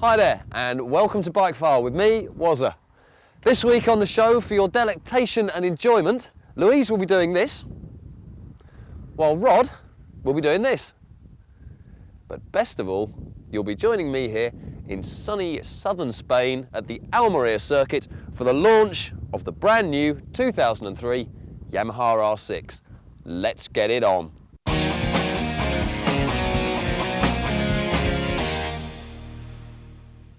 Hi there, and welcome to Bike File with me, Wazza. This week on the show, for your delectation and enjoyment, Louise will be doing this, while Rod will be doing this. But best of all, you'll be joining me here in sunny southern Spain at the Almeria circuit for the launch of the brand new 2003 Yamaha R6. Let's get it on.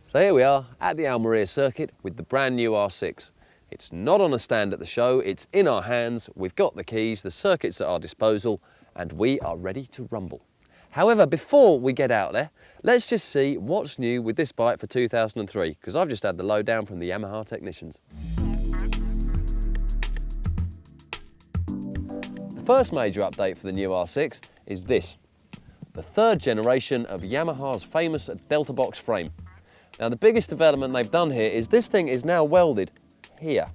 So here we are at the Almeria circuit with the brand new R6. It's not on a stand at the show, it's in our hands, we've got the keys, the circuit's at our disposal, and we are ready to rumble. However, before we get out there, let's just see what's new with this bike for 2003, because I've just had the lowdown from the Yamaha technicians. The first major update for the new R6 is this, the third generation of Yamaha's famous Delta Box frame. Now the biggest development they've done here is this thing is now welded here.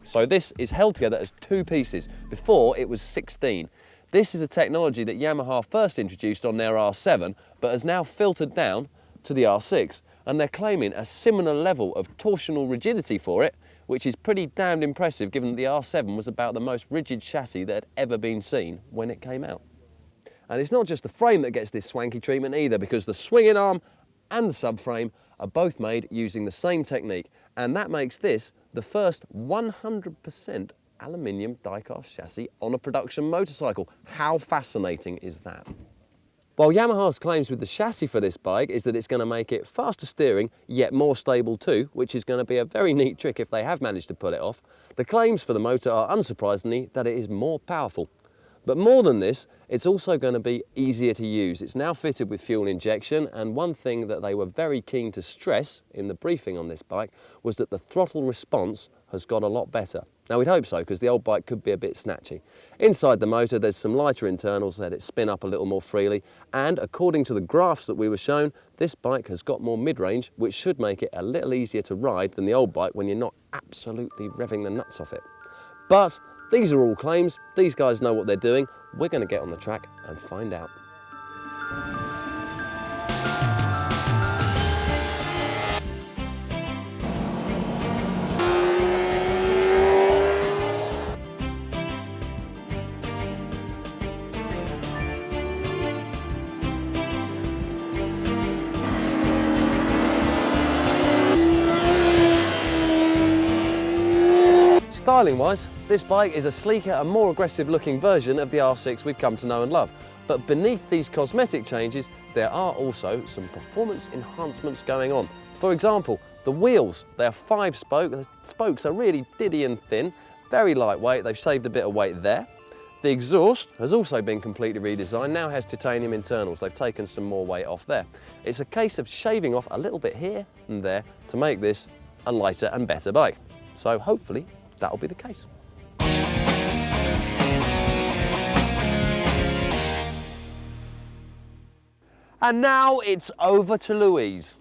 So this is held together as two pieces. Before it was 16. This is a technology that Yamaha first introduced on their R7 but has now filtered down to the R6, and they're claiming a similar level of torsional rigidity for it, which is pretty damned impressive given that the R7 was about the most rigid chassis that had ever been seen when it came out. And it's not just the frame that gets this swanky treatment either, because the swinging arm and the subframe are both made using the same technique, and that makes this the first 100% aluminium die-cast chassis on a production motorcycle. How fascinating is that? While Yamaha's claims with the chassis for this bike is that it's going to make it faster steering, yet more stable too, which is going to be a very neat trick if they have managed to pull it off, the claims for the motor are unsurprisingly that it is more powerful. But more than this, it's also going to be easier to use. It's now fitted with fuel injection, and one thing that they were very keen to stress in the briefing on this bike was that the throttle response has got a lot better. Now we'd hope so, because the old bike could be a bit snatchy. Inside the motor there's some lighter internals that let it spin up a little more freely, and according to the graphs that we were shown, this bike has got more mid-range, which should make it a little easier to ride than the old bike when you're not absolutely revving the nuts off it. But these are all claims, these guys know what they're doing. We're going to get on the track and find out. Styling-wise, this bike is a sleeker and more aggressive looking version of the R6 we've come to know and love. But beneath these cosmetic changes, there are also some performance enhancements going on. For example, the wheels, they're 5-spoke, the spokes are really diddy and thin, very lightweight, they've saved a bit of weight there. The exhaust has also been completely redesigned, now has titanium internals, they've taken some more weight off there. It's a case of shaving off a little bit here and there to make this a lighter and better bike. So hopefully that'll be the case. And now it's over to Louise.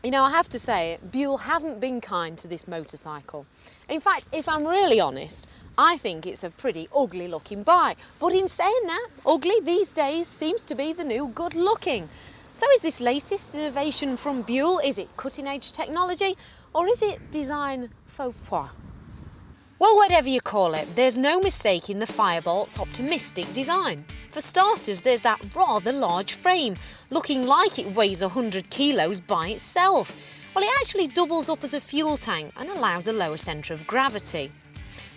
You know, I have to say, Buell haven't been kind to this motorcycle. In fact, if I'm really honest, I think it's a pretty ugly looking bike. But in saying that, ugly these days seems to be the new good looking. So is this latest innovation from Buell, is it cutting edge technology, or is it design faux pas? Well, whatever you call it, there's no mistaking the Firebolt's optimistic design. For starters, there's that rather large frame, looking like it weighs 100 kilos by itself. Well, it actually doubles up as a fuel tank and allows a lower centre of gravity.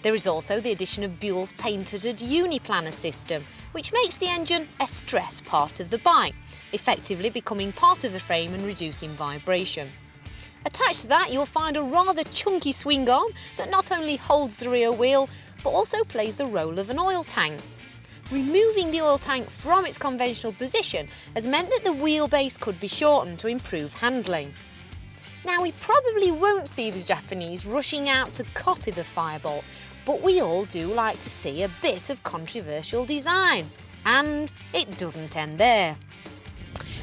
There is also the addition of Buell's patented uniplanar system, which makes the engine a stress part of the bike, effectively becoming part of the frame and reducing vibration. Attached to that, you'll find a rather chunky swing arm that not only holds the rear wheel, but also plays the role of an oil tank. Removing the oil tank from its conventional position has meant that the wheelbase could be shortened to improve handling. Now, we probably won't see the Japanese rushing out to copy the Firebolt, but we all do like to see a bit of controversial design. And it doesn't end there.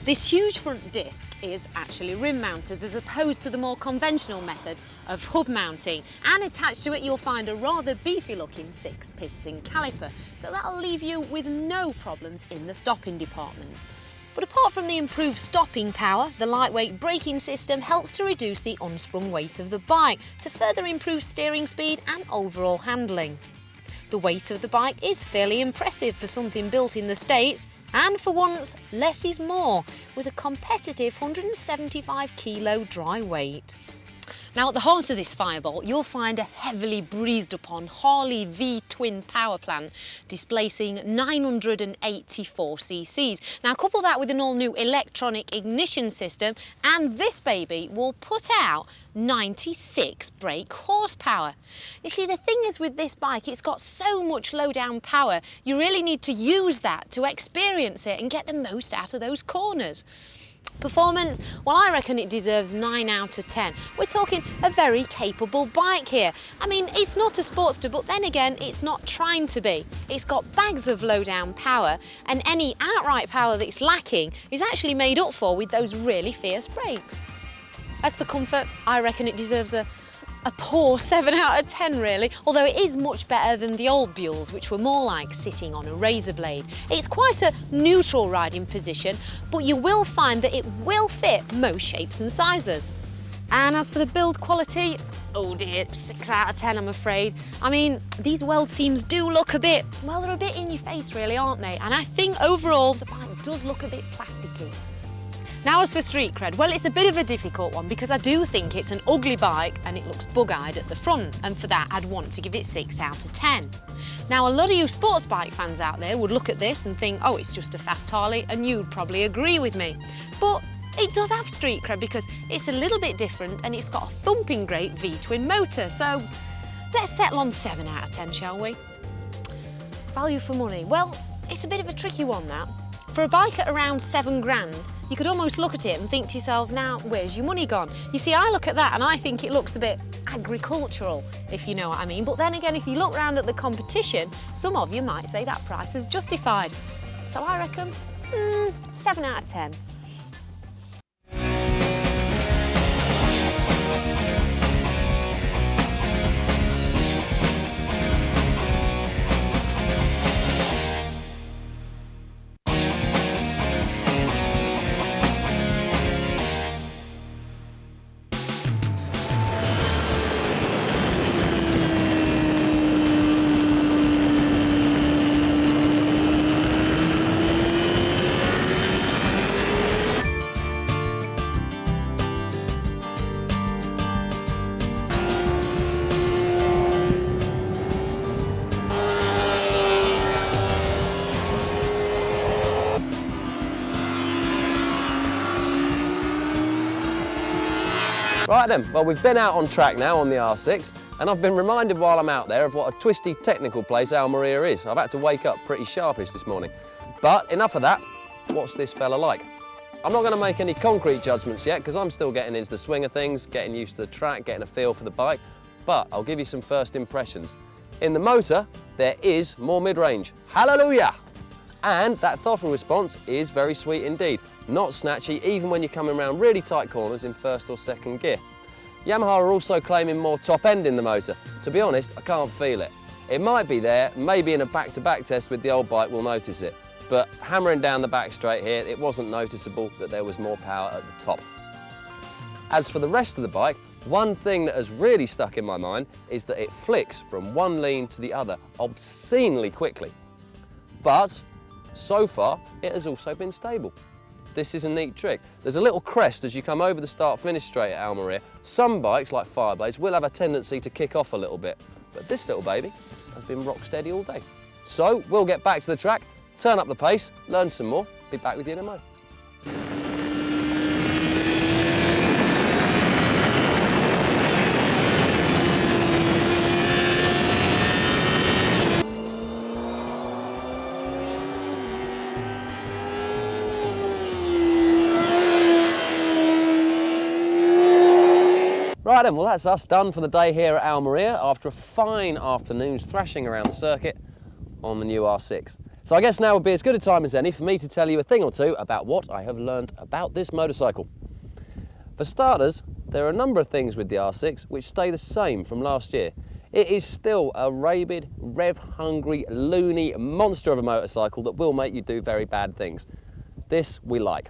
This huge front disc is actually rim mounted as opposed to the more conventional method of hub mounting, and attached to it you'll find a rather beefy looking 6-piston caliper, so that'll leave you with no problems in the stopping department. But apart from the improved stopping power, the lightweight braking system helps to reduce the unsprung weight of the bike to further improve steering speed and overall handling. The weight of the bike is fairly impressive for something built in the States, and for once, less is more, with a competitive 175 kilo dry weight. Now at the heart of this Firebolt, you'll find a heavily breathed upon Harley V-twin power plant displacing 984 cc's. Now couple that with an all-new electronic ignition system and this baby will put out 96 brake horsepower. You see, the thing is with this bike, it's got so much low-down power, you really need to use that to experience it and get the most out of those corners. Performance, well, I reckon it deserves 9 out of 10. We're talking a very capable bike here. I mean, it's not a Sportster, but then again, it's not trying to be. It's got bags of low-down power, and any outright power that's lacking is actually made up for with those really fierce brakes. As for comfort, I reckon it deserves a poor 7 out of 10 really, although it is much better than the old Buells, which were more like sitting on a razor blade. It's quite a neutral riding position, but you will find that it will fit most shapes and sizes. And as for the build quality, oh dear, 6 out of 10 I'm afraid. I mean, these weld seams do look a bit, well, they're a bit in your face really, aren't they? And I think overall the bike does look a bit plasticky. Now as for street cred, well, it's a bit of a difficult one because I do think it's an ugly bike and it looks bug-eyed at the front, and for that I'd want to give it 6 out of 10. Now a lot of you sports bike fans out there would look at this and think, oh, it's just a fast Harley, and you'd probably agree with me. But it does have street cred because it's a little bit different and it's got a thumping great V-twin motor, so let's settle on 7 out of 10, shall we? Value for money, well, it's a bit of a tricky one that. For a bike at around 7 grand, you could almost look at it and think to yourself, now, where's your money gone? You see, I look at that and I think it looks a bit agricultural, if you know what I mean. But then again, if you look round at the competition, some of you might say that price is justified. So I reckon, 7 out of 10. Right then, well, we've been out on track now on the R6, and I've been reminded while I'm out there of what a twisty technical place Almeria is. I've had to wake up pretty sharpish this morning. But enough of that, what's this fella like? I'm not going to make any concrete judgments yet because I'm still getting into the swing of things, getting used to the track, getting a feel for the bike, but I'll give you some first impressions. In the motor, there is more mid-range. Hallelujah! And that throttle response is very sweet indeed. Not snatchy even when you're coming around really tight corners in first or second gear. Yamaha are also claiming more top end in the motor. To be honest, I can't feel it. It might be there, maybe in a back-to-back test with the old bike we'll notice it. But hammering down the back straight here, it wasn't noticeable that there was more power at the top. As for the rest of the bike, one thing that has really stuck in my mind is that it flicks from one lean to the other obscenely quickly. But so far, it has also been stable. This is a neat trick. There's a little crest as you come over the start-finish straight at Almeria. Some bikes, like Fireblades, will have a tendency to kick off a little bit, but this little baby has been rock steady all day. So we'll get back to the track, turn up the pace, learn some more, be back with you in a moment. Right then, well that's us done for the day here at Almeria after a fine afternoon's thrashing around the circuit on the new R6. So I guess now would be as good a time as any for me to tell you a thing or two about what I have learnt about this motorcycle. For starters, there are a number of things with the R6 which stay the same from last year. It is still a rabid, rev-hungry, loony monster of a motorcycle that will make you do very bad things. This we like.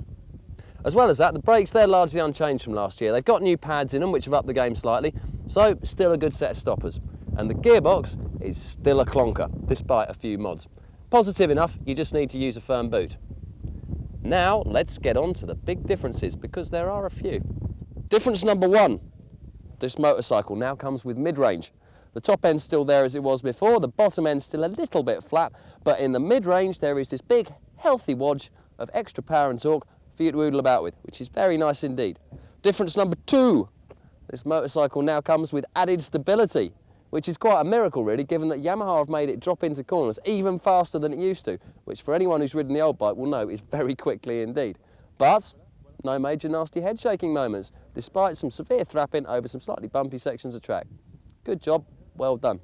As well as that, the brakes, they're largely unchanged from last year. They've got new pads in them, which have upped the game slightly, so still a good set of stoppers. And the gearbox is still a clonker, despite a few mods. Positive enough, you just need to use a firm boot. Now, let's get on to the big differences, because there are a few. Difference number one, this motorcycle now comes with mid-range. The top end's still there as it was before, the bottom end's still a little bit flat, but in the mid-range there is this big, healthy wadge of extra power and torque for you to oodle about with, which is very nice indeed. Difference number two, this motorcycle now comes with added stability, which is quite a miracle really, given that Yamaha have made it drop into corners even faster than it used to, which for anyone who's ridden the old bike will know is very quickly indeed. But no major nasty head shaking moments, despite some severe thrapping over some slightly bumpy sections of track. Good job, well done.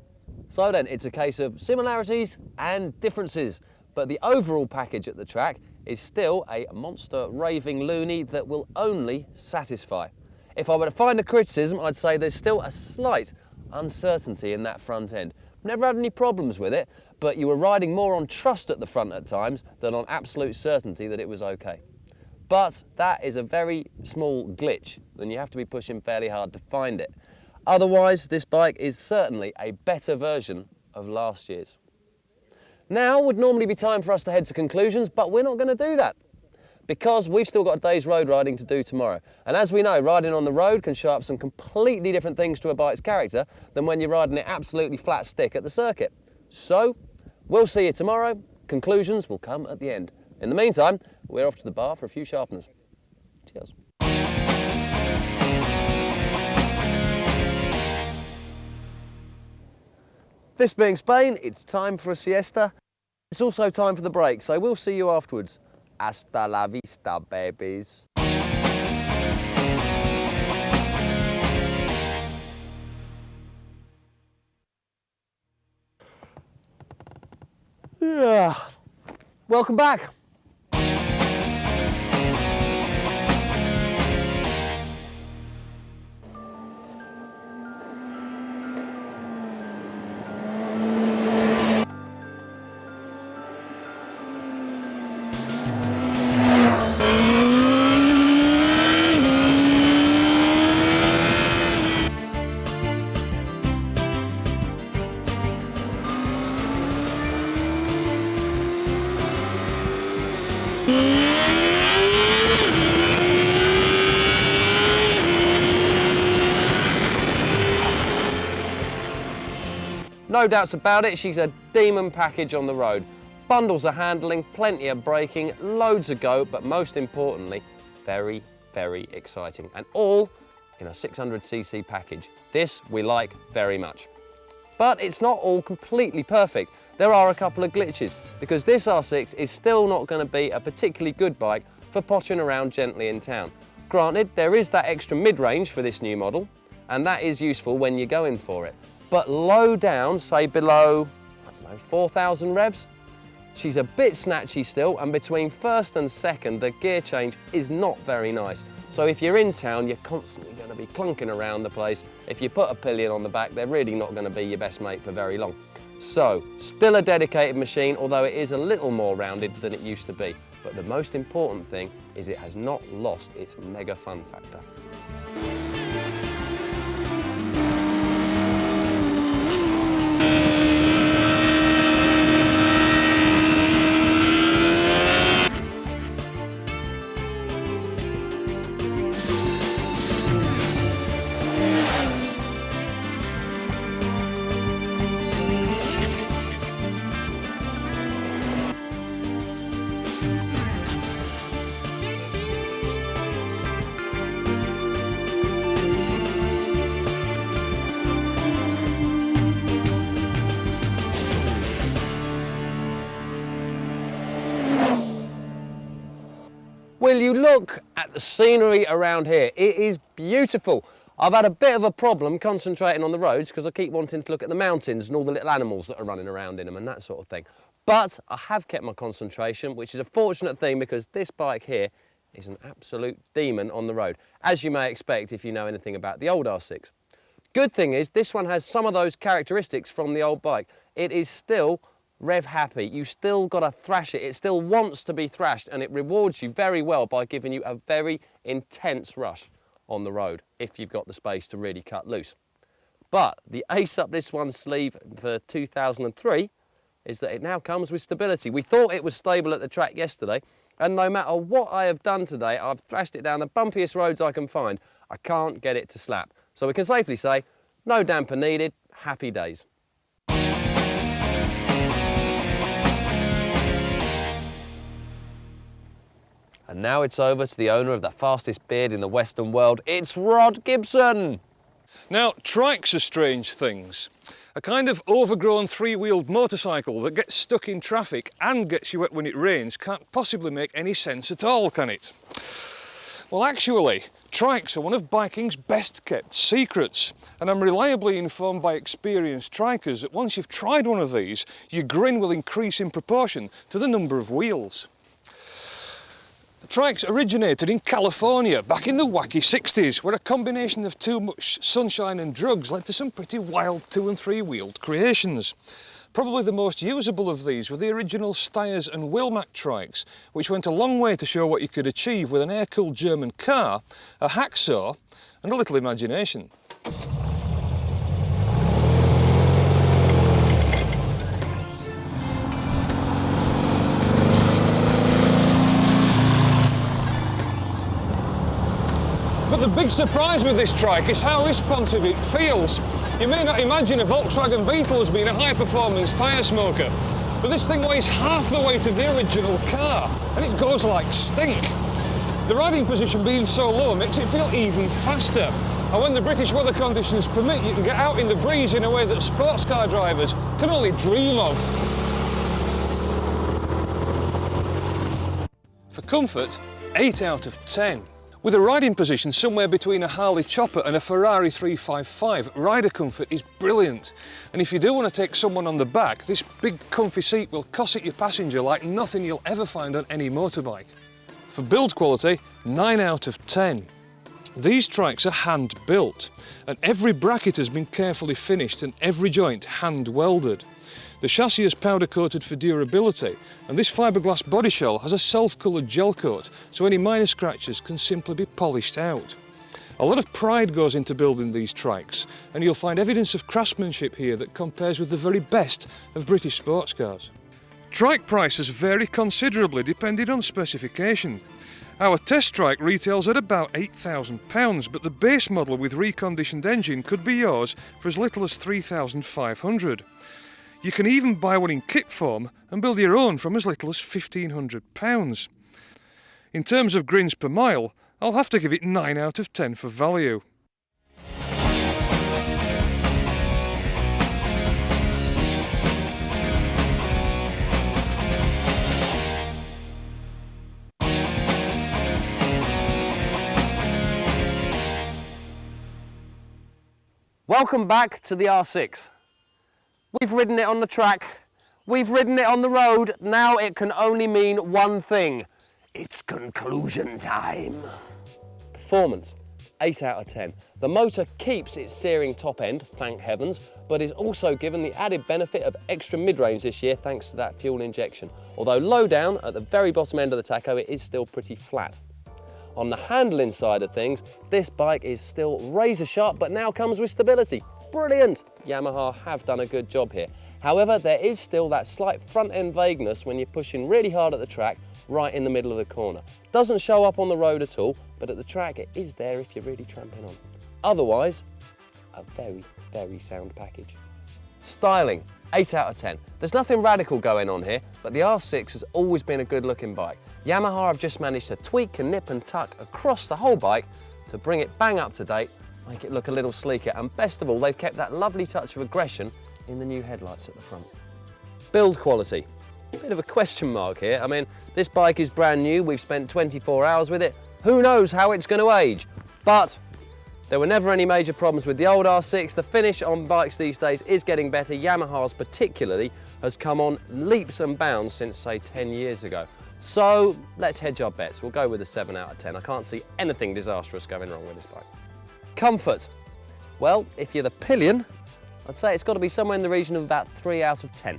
So then, it's a case of similarities and differences, but the overall package at the track is still a monster raving loony that will only satisfy. If I were to find a criticism, I'd say there's still a slight uncertainty in that front end. Never had any problems with it, but you were riding more on trust at the front at times than on absolute certainty that it was okay. But that is a very small glitch, and you have to be pushing fairly hard to find it. Otherwise, this bike is certainly a better version of last year's. Now would normally be time for us to head to conclusions, but we're not going to do that, because we've still got a day's road riding to do tomorrow. And as we know, riding on the road can show up some completely different things to a bike's character than when you're riding it absolutely flat stick at the circuit. So, we'll see you tomorrow. Conclusions will come at the end. In the meantime, we're off to the bar for a few sharpeners. Cheers. This being Spain, it's time for a siesta. It's also time for the break, so we'll see you afterwards. Hasta la vista, babies. Yeah. Welcome back. No doubts about it, she's a demon package on the road. Bundles of handling, plenty of braking, loads of go, but most importantly, very, very exciting. And all in a 600cc package. This we like very much. But it's not all completely perfect. There are a couple of glitches, because this R6 is still not going to be a particularly good bike for pottering around gently in town. Granted, there is that extra mid-range for this new model, and that is useful when you're going for it. But low down, say below, I don't know, 4,000 revs, she's a bit snatchy still, and between first and second, the gear change is not very nice. So if you're in town, you're constantly going to be clunking around the place. If you put a pillion on the back, they're really not going to be your best mate for very long. So, still a dedicated machine, although it is a little more rounded than it used to be. But the most important thing is it has not lost its mega fun factor. Will you look at the scenery around here? It is beautiful. I've had a bit of a problem concentrating on the roads because I keep wanting to look at the mountains and all the little animals that are running around in them and that sort of thing. But I have kept my concentration, which is a fortunate thing because this bike here is an absolute demon on the road, as you may expect if you know anything about the old R6. Good thing is this one has some of those characteristics from the old bike. It is still rev happy, you still got to thrash it. It still wants to be thrashed, and it rewards you very well by giving you a very intense rush on the road if you've got the space to really cut loose. But the ace up this one's sleeve for 2003 is that it now comes with stability. We thought it was stable at the track yesterday, and no matter what I have done today, I've thrashed it down the bumpiest roads I can find. I can't get it to slap. So we can safely say, no damper needed, happy days. And now it's over to the owner of the fastest beard in the Western world. It's Rod Gibson. Now, trikes are strange things. A kind of overgrown three-wheeled motorcycle that gets stuck in traffic and gets you wet when it rains can't possibly make any sense at all, can it? Well, actually, trikes are one of biking's best-kept secrets, and I'm reliably informed by experienced trikers that once you've tried one of these, your grin will increase in proportion to the number of wheels. Trikes originated in California back in the wacky 60s, where a combination of too much sunshine and drugs led to some pretty wild 2- and 3-wheeled creations. Probably the most usable of these were the original Steyrs and Wilmach trikes, which went a long way to show what you could achieve with an air-cooled German car, a hacksaw and a little imagination. But the big surprise with this trike is how responsive it feels. You may not imagine a Volkswagen Beetle as being a high-performance tyre smoker, but this thing weighs half the weight of the original car, and it goes like stink. The riding position being so low makes it feel even faster, and when the British weather conditions permit, you can get out in the breeze in a way that sports car drivers can only dream of. For comfort, 8 out of 10. With a riding position somewhere between a Harley Chopper and a Ferrari 355, rider comfort is brilliant. And if you do want to take someone on the back, this big comfy seat will cosset your passenger like nothing you'll ever find on any motorbike. For build quality, 9 out of 10. These trikes are hand built, and every bracket has been carefully finished and every joint hand welded. The chassis is powder coated for durability, and this fiberglass body shell has a self-coloured gel coat, so any minor scratches can simply be polished out. A lot of pride goes into building these trikes, and you'll find evidence of craftsmanship here that compares with the very best of British sports cars. Trike prices vary considerably depending on specification. Our test trike retails at about £8,000, but the base model with reconditioned engine could be yours for as little as £3,500. You can even buy one in kit form and build your own from as little as £1,500. In terms of grins per mile, I'll have to give it 9 out of 10 for value. Welcome back to the R6. We've ridden it on the track, we've ridden it on the road, now it can only mean one thing. It's conclusion time. Performance, 8 out of 10. The motor keeps its searing top end, thank heavens, but is also given the added benefit of extra mid-range this year thanks to that fuel injection. Although low down, at the very bottom end of the tacho, it is still pretty flat. On the handling side of things, this bike is still razor sharp, but now comes with stability. Brilliant! Yamaha have done a good job here. However, there is still that slight front end vagueness when you're pushing really hard at the track, right in the middle of the corner. Doesn't show up on the road at all, but at the track it is there if you're really tramping on. Otherwise, a very, very sound package. Styling, 8 out of 10. There's nothing radical going on here, but the R6 has always been a good looking bike. Yamaha have just managed to tweak and nip and tuck across the whole bike to bring it bang up to date, make it look a little sleeker, and best of all, they've kept that lovely touch of aggression in the new headlights at the front. Build quality, a bit of a question mark here. I mean, this bike is brand new, we've spent 24 hours with it, who knows how it's going to age, but there were never any major problems with the old R6. The finish on bikes these days is getting better. Yamaha's particularly has come on leaps and bounds since, say, 10 years ago. So let's hedge our bets. We'll go with a 7 out of 10. I can't see anything disastrous going wrong with this bike. Comfort. Well, if you're the pillion, I'd say it's got to be somewhere in the region of about 3 out of 10.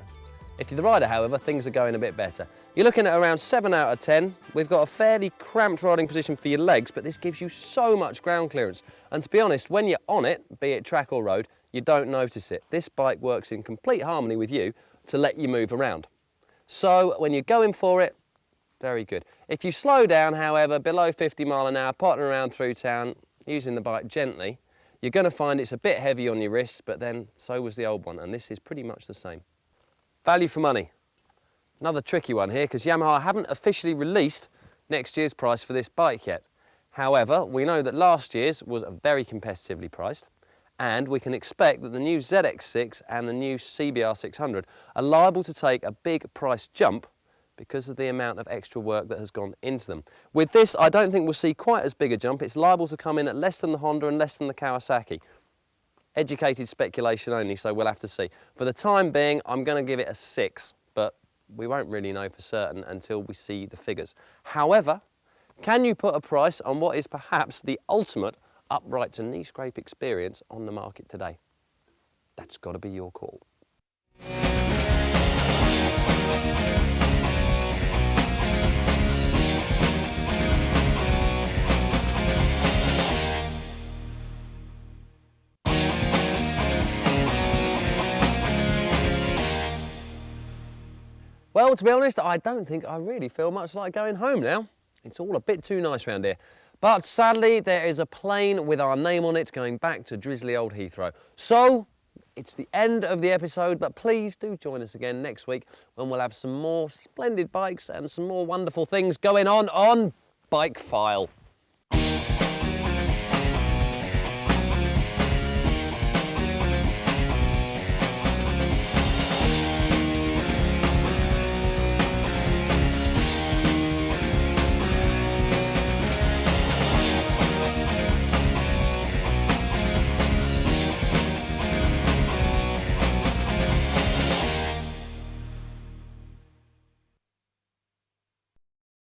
If you're the rider, however, things are going a bit better. You're looking at around 7 out of 10. We've got a fairly cramped riding position for your legs, but this gives you so much ground clearance. And to be honest, when you're on it, be it track or road, you don't notice it. This bike works in complete harmony with you to let you move around. So when you're going for it, very good. If you slow down, however, below 50 mile an hour, pottering around through town, using the bike gently, you're going to find it's a bit heavy on your wrists, but then so was the old one, and this is pretty much the same. Value for money. Another tricky one here, because Yamaha haven't officially released next year's price for this bike yet. However, we know that last year's was very competitively priced, and we can expect that the new ZX6 and the new CBR 600 are liable to take a big price jump because of the amount of extra work that has gone into them. With this, I don't think we'll see quite as big a jump. It's liable to come in at less than the Honda and less than the Kawasaki. Educated speculation only, so we'll have to see. For the time being, I'm going to give it a 6, but we won't really know for certain until we see the figures. However, can you put a price on what is perhaps the ultimate upright to knee scrape experience on the market today? That's got to be your call. Well, to be honest, I don't think I really feel much like going home now. It's all a bit too nice around here. But sadly, there is a plane with our name on it going back to drizzly old Heathrow. So, it's the end of the episode, but please do join us again next week when we'll have some more splendid bikes and some more wonderful things going on Bike File.